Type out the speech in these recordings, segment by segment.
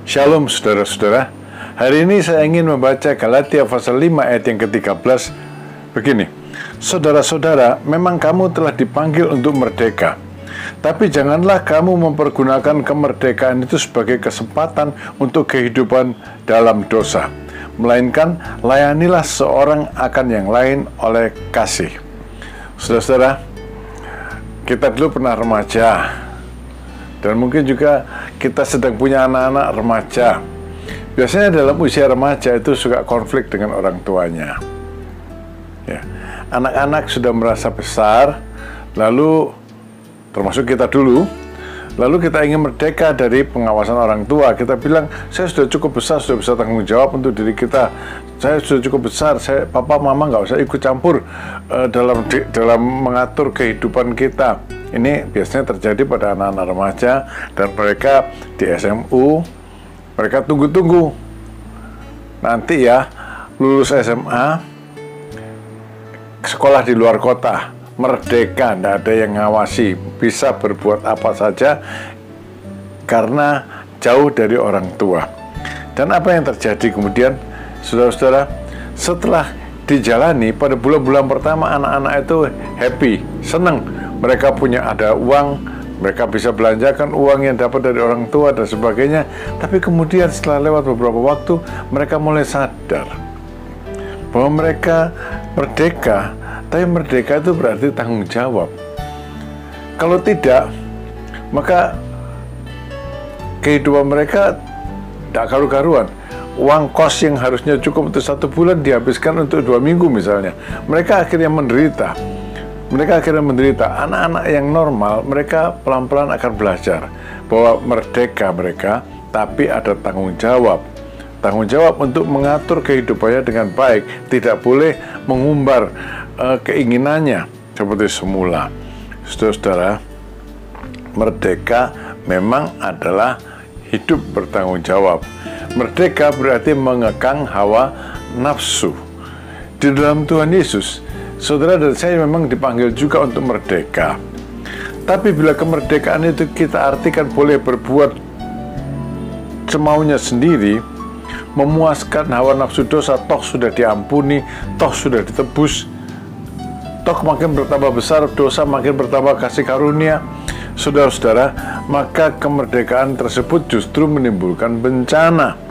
Shalom saudara-saudara. Hari ini saya ingin membaca Galatia pasal 5 ayat yang ke-13. Begini, saudara-saudara, memang kamu telah dipanggil untuk merdeka. Tapi janganlah kamu mempergunakan kemerdekaan itu sebagai kesempatan untuk kehidupan dalam dosa. Melainkan layanilah seorang akan yang lain oleh kasih. Saudara-saudara, kita dulu pernah remaja. Dan mungkin juga kita sedang punya anak-anak remaja. Biasanya dalam usia remaja itu suka konflik dengan orang tuanya. Ya. Anak-anak sudah merasa besar, lalu termasuk kita dulu, lalu kita ingin merdeka dari pengawasan orang tua. Kita bilang, saya sudah cukup besar, sudah bisa tanggung jawab untuk diri kita. Saya sudah cukup besar, papa mama nggak usah ikut campur dalam mengatur kehidupan kita. Ini biasanya terjadi pada anak-anak remaja dan mereka di SMU, mereka tunggu-tunggu. Nanti ya, lulus SMA, sekolah di luar kota, merdeka, tidak ada yang ngawasi, bisa berbuat apa saja karena jauh dari orang tua. Dan apa yang terjadi kemudian, saudara-saudara, setelah dijalani pada bulan-bulan pertama anak-anak itu happy, senang. Mereka ada uang, mereka bisa belanjakan uang yang dapat dari orang tua dan sebagainya. Tapi kemudian setelah lewat beberapa waktu, mereka mulai sadar bahwa mereka merdeka, tapi merdeka itu berarti tanggung jawab. Kalau tidak, maka kehidupan mereka tidak karu-karuan. Uang kos yang harusnya cukup untuk 1 bulan dihabiskan untuk 2 minggu misalnya. Mereka akhirnya menderita. Anak-anak yang normal, mereka pelan-pelan akan belajar bahwa merdeka mereka, tapi ada tanggung jawab. Tanggung jawab untuk mengatur kehidupannya dengan baik, tidak boleh mengumbar keinginannya seperti semula. Saudara-saudara, merdeka memang adalah hidup bertanggung jawab. Merdeka berarti mengekang hawa nafsu. Di dalam Tuhan Yesus, saudara dan saya memang dipanggil juga untuk merdeka. Tapi bila kemerdekaan itu kita artikan boleh berbuat semaunya sendiri, memuaskan hawa nafsu dosa, toh sudah diampuni, toh sudah ditebus, toh makin bertambah besar dosa, makin bertambah kasih karunia, saudara-saudara, maka kemerdekaan tersebut justru menimbulkan bencana.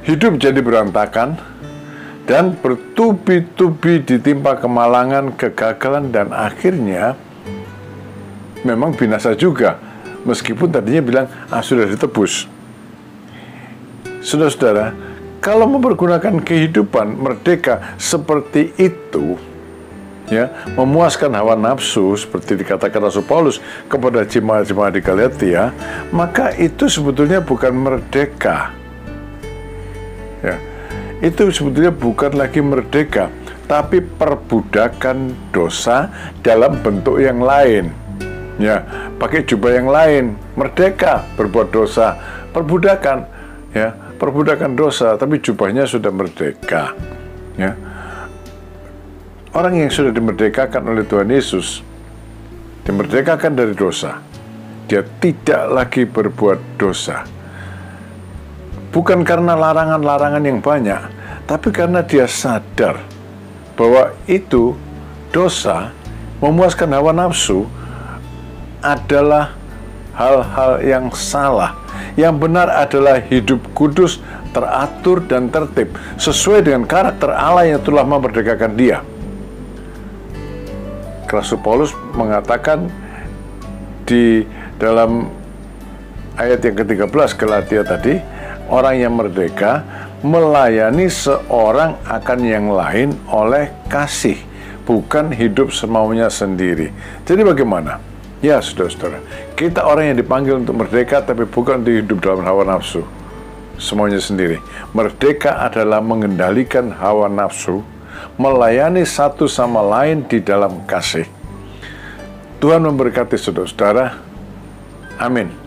Hidup jadi berantakan, dan bertubi-tubi ditimpa kemalangan, kegagalan, dan akhirnya memang binasa juga, meskipun tadinya bilang sudah ditebus. Saudara-saudara, kalau mempergunakan kehidupan merdeka seperti itu, ya, memuaskan hawa nafsu seperti dikatakan Rasul Paulus kepada jemaat-jemaat di Galatia, maka itu sebetulnya bukan merdeka. Ya. Itu sebetulnya bukan lagi merdeka, tapi perbudakan dosa dalam bentuk yang lain. Ya, pakai jubah yang lain, merdeka berbuat dosa, perbudakan, ya, perbudakan dosa, tapi jubahnya sudah merdeka. Ya. Orang yang sudah dimerdekakan oleh Tuhan Yesus, dimerdekakan dari dosa, dia tidak lagi berbuat dosa. Bukan karena larangan-larangan yang banyak, tapi karena dia sadar bahwa itu dosa, memuaskan hawa nafsu adalah hal-hal yang salah. Yang benar adalah hidup kudus, teratur dan tertib, sesuai dengan karakter Allah yang telah memerdekakan dia. Rasul Paulus mengatakan di dalam ayat yang ke-13 Galatia tadi, orang yang merdeka melayani seorang akan yang lain oleh kasih, bukan hidup semaunya sendiri. Jadi bagaimana? Ya, saudara-saudara, kita orang yang dipanggil untuk merdeka, tapi bukan untuk hidup dalam hawa nafsu semaunya sendiri. Merdeka adalah mengendalikan hawa nafsu, melayani satu sama lain di dalam kasih. Tuhan memberkati saudara-saudara. Amin.